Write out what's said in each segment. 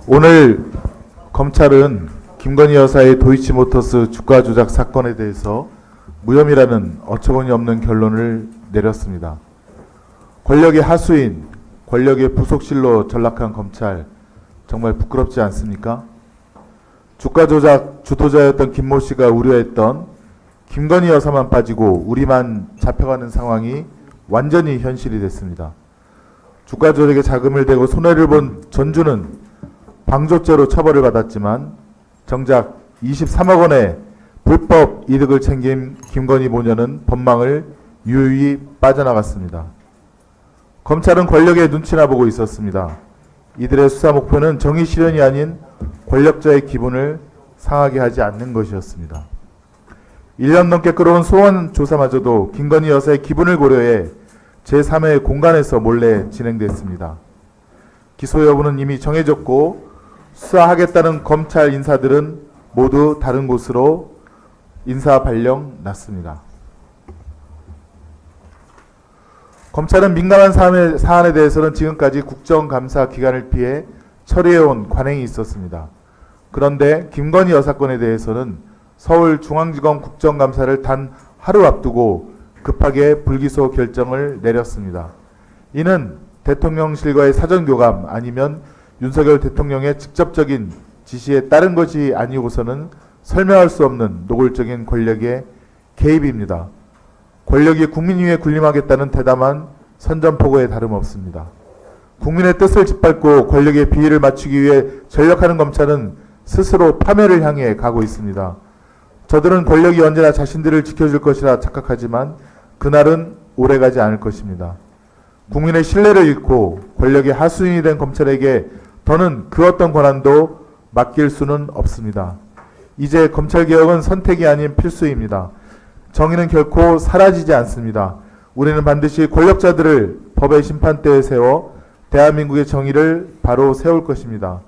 오늘 검찰은 김건희 여사의 도이치모터스 주가 조작 사건에 대해서 무혐의라는 어처구니 없는 결론을 내렸습니다. 권력의 하수인, 권력의 부속실로 전락한 검찰, 정말 부끄럽지 않습니까? 주가 조작 주도자였던 김모 씨가 우려했던 김건희 여사만 빠지고 우리만 잡혀가는 상황이 완전히 현실이 됐습니다. 주가 조작에 자금을 대고 손해를 본 전주는 방조죄로 처벌을 받았지만 정작 23억 원의 불법 이득을 챙긴 김건희 모녀는 법망을 유유히 빠져나갔습니다. 검찰은 권력의 눈치나 보고 있었습니다. 이들의 수사 목표는 정의 실현이 아닌 권력자의 기분을 상하게 하지 않는 것이었습니다. 1년 넘게 끌어온 소환 조사마저도 김건희 여사의 기분을 고려해 제3의 공간에서 몰래 진행됐습니다. 기소 여부는 이미 정해졌고 수사하겠다는 검찰 인사들은 모두 다른 곳으로 인사 발령 났습니다. 검찰은 민감한 사안에 대해서는 지금까지 국정감사 기간을 피해 처리해온 관행이 있었습니다. 그런데 김건희 여사건에 대해서는 서울중앙지검 국정감사를 단 하루 앞두고 급하게 불기소 결정을 내렸습니다. 이는 대통령실과의 사전교감 아니면 윤석열 대통령의 직접적인 지시에 따른 것이 아니고서는 설명할 수 없는 노골적인 권력의 개입입니다. 권력이 국민 위에 군림하겠다는 대담한 선전포고에 다름없습니다. 국민의 뜻을 짓밟고 권력의 비위를 맞추기 위해 전력하는 검찰은 스스로 파멸을 향해 가고 있습니다. 저들은 권력이 언제나 자신들을 지켜줄 것이라 착각하지만 그날은 오래가지 않을 것입니다. 국민의 신뢰를 잃고 권력의 하수인이 된 검찰에게 더는 그 어떤 권한도 맡길 수는 없습니다. 이제 검찰개혁은 선택이 아닌 필수입니다. 정의는 결코 사라지지 않습니다. 우리는 반드시 권력자들을 법의 심판대에 세워 대한민국의 정의를 바로 세울 것입니다.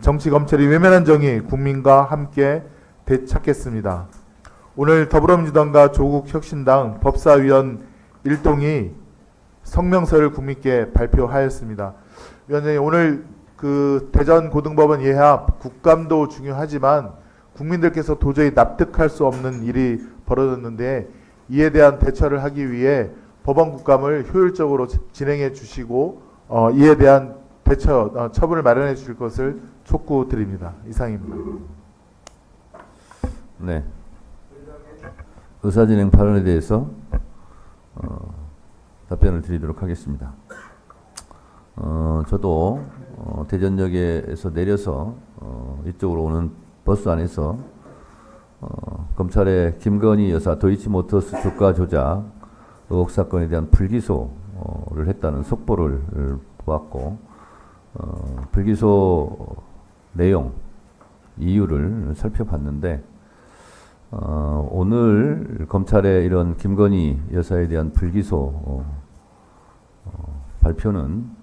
정치 검찰이 외면한 정의 국민과 함께 되찾겠습니다. 오늘 더불어민주당과 조국혁신당 법사위원 일동이 성명서를 국민께 발표하였습니다. 위원장님, 오늘 대전고등법원 예합 국감도 중요하지만 국민들께서 도저히 납득할 수 없는 일이 벌어졌는데 이에 대한 대처를 하기 위해 법원 국감을 효율적으로 진행해 주시고 이에 대한 대처 처분을 마련해 주실 것을 촉구드립니다. 이상입니다. 네. 의사진행 발언에 대해서 답변을 드리도록 하겠습니다. 저도 대전역에서 내려서 이쪽으로 오는 버스 안에서 검찰의 김건희 여사 도이치모터스 주가 조작 의혹 사건에 대한 불기소를 했다는 속보를 보았고 불기소 내용 이유를 살펴봤는데 오늘 검찰의 이런 김건희 여사에 대한 불기소 발표는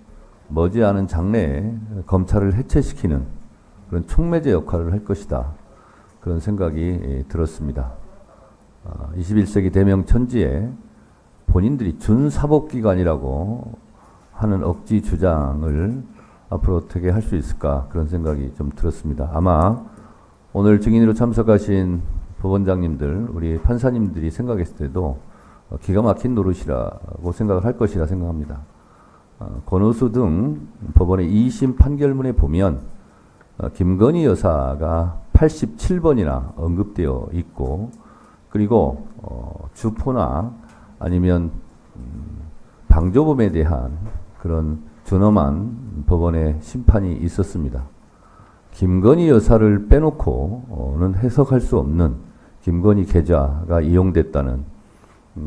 머지않은 장래에 검찰을 해체시키는 그런 촉매제 역할을 할 것이다. 그런 생각이 들었습니다. 21세기 대명천지에 본인들이 준사법기관이라고 하는 억지 주장을 앞으로 어떻게 할 수 있을까 그런 생각이 좀 들었습니다. 아마 오늘 증인으로 참석하신 법원장님들, 우리 판사님들이 생각했을 때도 기가 막힌 노릇이라고 생각을 할 것이라 생각합니다. 권오수 등 법원의 2심 판결문에 보면 김건희 여사가 87번이나 언급되어 있고 그리고 주포나 아니면 방조범에 대한 그런 준엄한 법원의 심판이 있었습니다. 김건희 여사를 빼놓고는 해석할 수 없는 김건희 계좌가 이용됐다는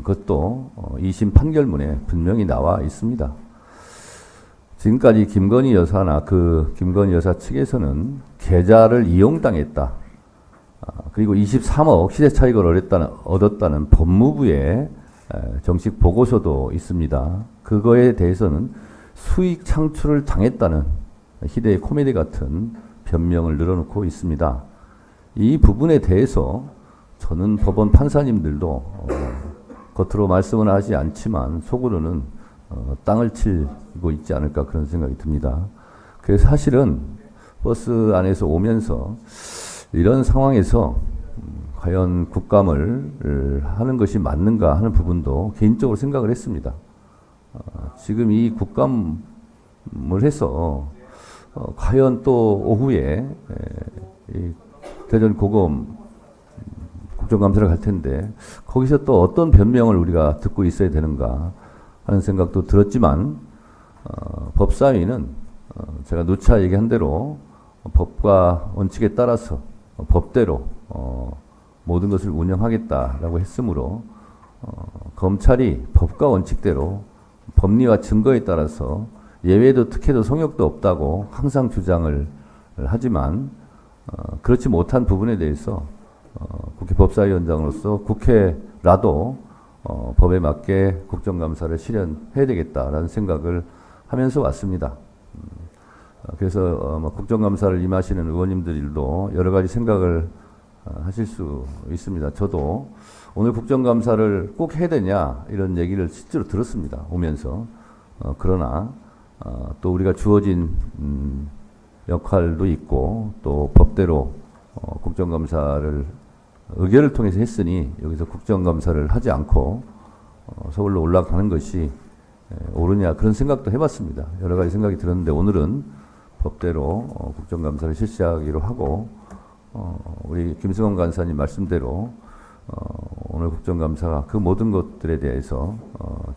것도 2심 판결문에 분명히 나와 있습니다. 지금까지 김건희 여사나 김건희 여사 측에서는 계좌를 이용당했다. 그리고 23억 시세 차익을 얻었다는 법무부의 정식 보고서도 있습니다. 그거에 대해서는 수익 창출을 당했다는 희대의 코미디 같은 변명을 늘어놓고 있습니다. 이 부분에 대해서 저는 법원 판사님들도 겉으로 말씀은 하지 않지만 속으로는 땅을 치고 있지 않을까 그런 생각이 듭니다. 그래서 사실은 버스 안에서 오면서 이런 상황에서 과연 국감을 하는 것이 맞는가 하는 부분도 개인적으로 생각을 했습니다. 지금 이 국감을 해서 과연 또 오후에 이 대전 고검 국정감사를 갈 텐데 거기서 또 어떤 변명을 우리가 듣고 있어야 되는가 하는 생각도 들었지만 법사위는 제가 누차 얘기한 대로 법과 원칙에 따라서 법대로 모든 것을 운영하겠다라고 했으므로 검찰이 법과 원칙대로 법리와 증거에 따라서 예외도 특혜도 성역도 없다고 항상 주장을 하지만 그렇지 못한 부분에 대해서 국회 법사위원장으로서 국회라도 법에 맞게 국정감사를 실현해야 되겠다라는 생각을 하면서 왔습니다. 그래서 국정감사를 임하시는 의원님들도 여러 가지 생각을 하실 수 있습니다. 저도 오늘 국정감사를 꼭 해야 되냐 이런 얘기를 실제로 들었습니다. 오면서. 그러나 또 우리가 주어진 역할도 있고 또 법대로 국정감사를 의결을 통해서 했으니 여기서 국정감사를 하지 않고 서울로 올라가는 것이 옳으냐 그런 생각도 해봤습니다. 여러 가지 생각이 들었는데 오늘은 법대로 국정감사를 실시하기로 하고 우리 김승원 간사님 말씀대로 오늘 국정감사가 그 모든 것들에 대해서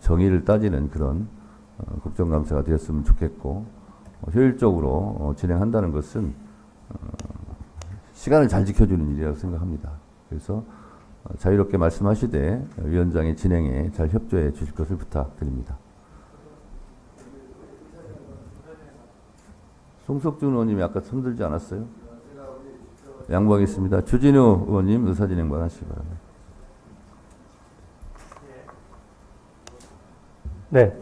정의를 따지는 그런 국정감사가 되었으면 좋겠고 효율적으로 진행한다는 것은 시간을 잘 지켜주는 일이라고 생각합니다. 그래서 자유롭게 말씀하시되 위원장의 진행에 잘 협조해 주실 것을 부탁드립니다. 송석준 의원님이 아까 손들지 않았어요? 양보하겠습니다. 주진우 의원님 의사진행만 하시기 바랍니다. 네,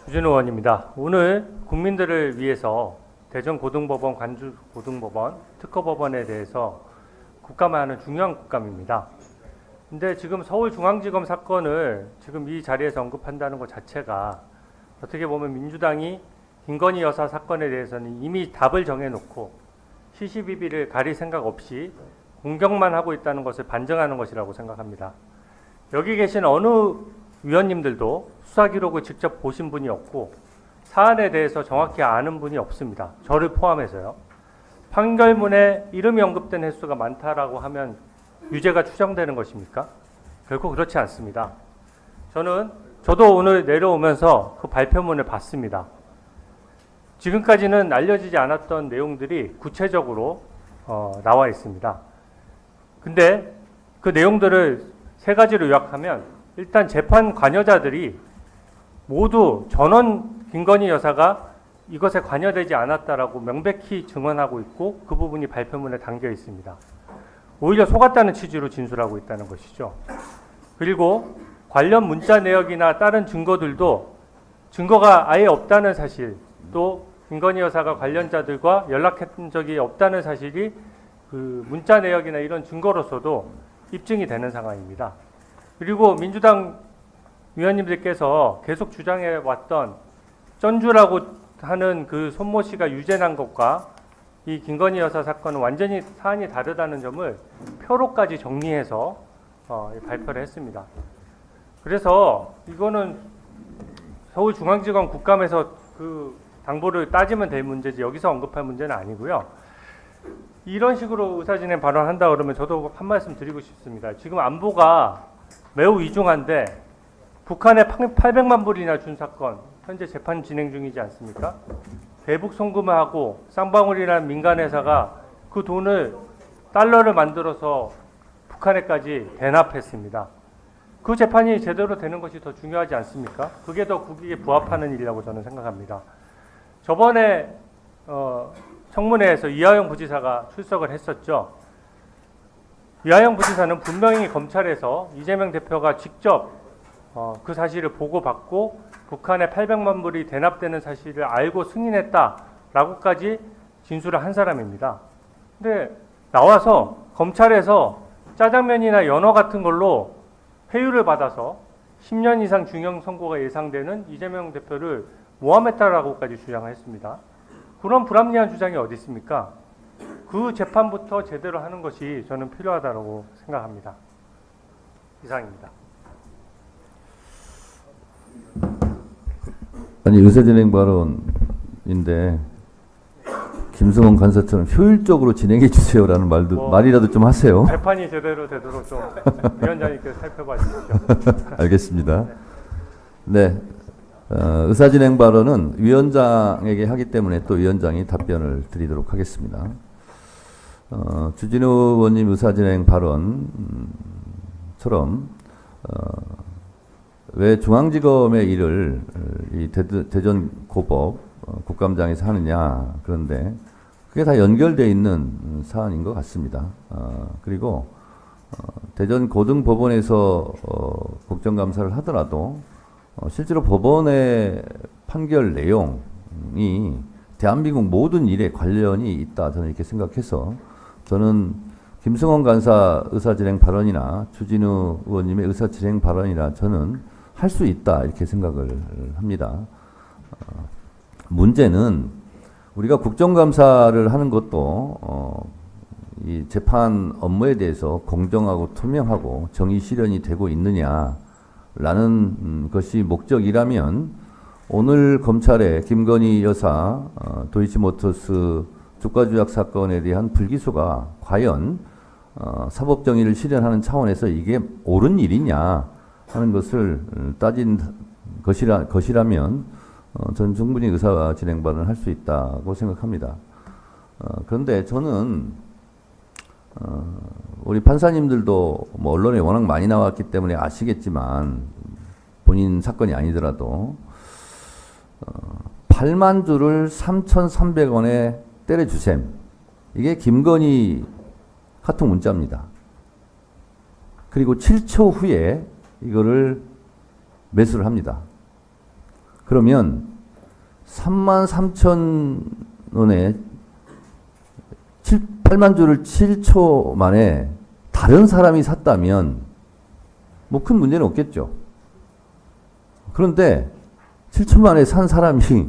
주진우 의원입니다. 오늘 국민들을 위해서 대전고등법원, 관주고등법원, 특허법원에 대해서 국감하는 중요한 국감입니다. 근데 지금 서울중앙지검 사건을 지금 이 자리에서 언급한다는 것 자체가 어떻게 보면 민주당이 김건희 여사 사건에 대해서는 이미 답을 정해놓고 시시비비를 가릴 생각 없이 공격만 하고 있다는 것을 반증하는 것이라고 생각합니다. 여기 계신 어느 위원님들도 수사 기록을 직접 보신 분이 없고 사안에 대해서 정확히 아는 분이 없습니다. 저를 포함해서요. 판결문에 이름이 언급된 횟수가 많다라고 하면 유죄가 추정되는 것입니까? 결코 그렇지 않습니다. 저도 오늘 내려오면서 그 발표문을 봤습니다. 지금까지는 알려지지 않았던 내용들이 구체적으로 나와 있습니다. 근데 그 내용들을 세 가지로 요약하면 일단 재판 관여자들이 모두 전원 김건희 여사가 이것에 관여되지 않았다라고 명백히 증언하고 있고 그 부분이 발표문에 담겨 있습니다. 오히려 속았다는 취지로 진술하고 있다는 것이죠. 그리고 관련 문자 내역이나 다른 증거들도 증거가 아예 없다는 사실, 또 김건희 여사가 관련자들과 연락한 적이 없다는 사실이 그 문자 내역이나 이런 증거로서도 입증이 되는 상황입니다. 그리고 민주당 위원님들께서 계속 주장해 왔던 전주라고 하는 그 손모 씨가 유죄난 것과 이 김건희 여사 사건은 완전히 사안이 다르다는 점을 표로까지 정리해서 발표를 했습니다. 그래서 이거는 서울중앙지검 국감에서 그 당보를 따지면 될 문제지 여기서 언급할 문제는 아니고요. 이런 식으로 의사진행 발언한다 그러면 저도 한 말씀 드리고 싶습니다. 지금 안보가 매우 위중한데 북한에 800만 불이나 준 사건 현재 재판 진행 중이지 않습니까? 대북 송금을 하고 쌍방울이라는 민간 회사가 그 돈을 달러를 만들어서 북한에까지 대납했습니다. 그 재판이 제대로 되는 것이 더 중요하지 않습니까? 그게 더 국익에 부합하는 일이라고 저는 생각합니다. 저번에 청문회에서 이하영 부지사가 출석을 했었죠. 이하영 부지사는 분명히 검찰에서 이재명 대표가 직접 그 사실을 보고받고 북한에 800만 불이 대납되는 사실을 알고 승인했다라고까지 진술을 한 사람입니다. 근데 나와서 검찰에서 짜장면이나 연어 같은 걸로 회유를 받아서 10년 이상 징역 선고가 예상되는 이재명 대표를 모함했다라고까지 주장을 했습니다. 그런 불합리한 주장이 어디 있습니까? 그 재판부터 제대로 하는 것이 저는 필요하다고 생각합니다. 이상입니다. 아니 의사진행 발언인데 김승원 간사처럼 효율적으로 진행해 주세요라는 말이라도 좀 하세요. 재판이 제대로 되도록 좀 위원장님께서 살펴봐 주십시오. 알겠습니다. 네, 의사진행 발언은 위원장에게 하기 때문에 또 위원장이 답변을 드리도록 하겠습니다. 주진우 의원님 의사진행 발언처럼 왜 중앙지검의 일을 이 대전 고법 국감장에서 하느냐, 그런데 그게 다 연결되어 있는 사안인 것 같습니다. 그리고 대전 고등법원에서 국정감사를 하더라도 실제로 법원의 판결 내용이 대한민국 모든 일에 관련이 있다, 저는 이렇게 생각해서 저는 김승원 간사 의사진행 발언이나 주진우 의원님의 의사진행 발언이나 저는 할 수 있다, 이렇게 생각을 합니다. 문제는 우리가 국정감사를 하는 것도 이 재판 업무에 대해서 공정하고 투명하고 정의 실현이 되고 있느냐라는 것이 목적이라면 오늘 검찰의 김건희 여사 도이치모터스 주가 조작 사건에 대한 불기소가 과연 사법 정의를 실현하는 차원에서 이게 옳은 일이냐 하는 것을 따진 것이라면 저는 충분히 의사 진행 발언을 할 수 있다고 생각합니다. 그런데 저는 우리 판사님들도 뭐 언론에 워낙 많이 나왔기 때문에 아시겠지만 본인 사건이 아니더라도 8만 주를 3,300원에 때려주셈. 이게 김건희 카톡 문자입니다. 그리고 7초 후에 이거를 매수를 합니다. 그러면 33,000원에 8만 주를 7초 만에 다른 사람이 샀다면 뭐 큰 문제는 없겠죠. 그런데 7초 만에 산 사람이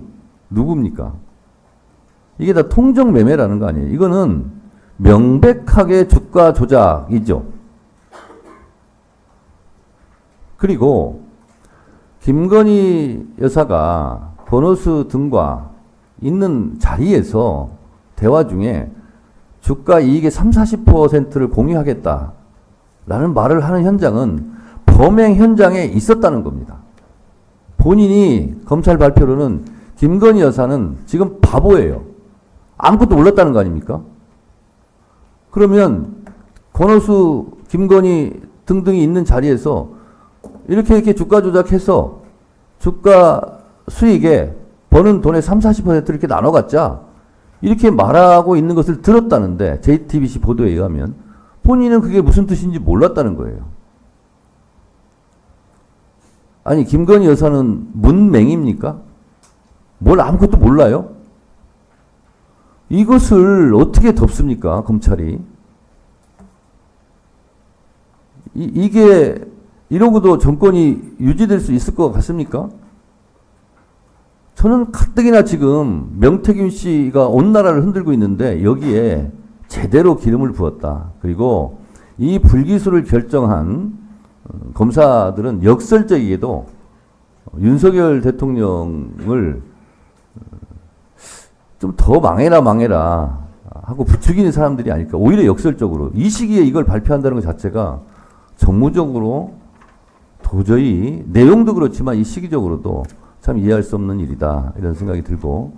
누굽니까? 이게 다 통정 매매라는 거 아니에요. 이거는 명백하게 주가 조작이죠. 그리고 김건희 여사가 번호수 등과 있는 자리에서 대화 중에 주가 이익의 30-40%를 공유하겠다라는 말을 하는 현장은 범행 현장에 있었다는 겁니다. 본인이 검찰 발표로는 김건희 여사는 지금 바보예요. 아무것도 몰랐다는 거 아닙니까? 그러면 권오수, 김건희 등등이 있는 자리에서 이렇게 주가 조작해서 주가 수익에 버는 돈의 30-40%를 이렇게 나눠 갖자 이렇게 말하고 있는 것을 들었다는데 JTBC 보도에 의하면 본인은 그게 무슨 뜻인지 몰랐다는 거예요. 아니 김건희 여사는 문맹입니까? 뭘 아무것도 몰라요? 이것을 어떻게 덮습니까? 검찰이. 이게 이러고도 정권이 유지될 수 있을 것 같습니까? 저는 가뜩이나 지금 명태균 씨가 온 나라를 흔들고 있는데 여기에 제대로 기름을 부었다. 그리고 이 불기소를 결정한 검사들은 역설적이게도 윤석열 대통령을 좀 더 망해라 하고 부추기는 사람들이 아닐까. 오히려 역설적으로 이 시기에 이걸 발표한다는 것 자체가 정무적으로 도저히 내용도 그렇지만 이 시기적으로도 참 이해할 수 없는 일이다, 이런 생각이 들고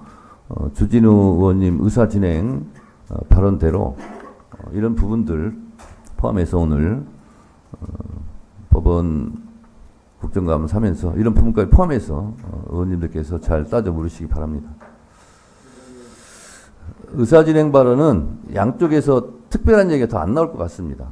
주진우 의원님 의사 진행 발언대로 이런 부분들 포함해서 오늘 법원 국정감사하면서 이런 부분까지 포함해서 의원님들께서 잘 따져 물으시기 바랍니다. 의사 진행 발언은 양쪽에서 특별한 얘기가 더 안 나올 것 같습니다.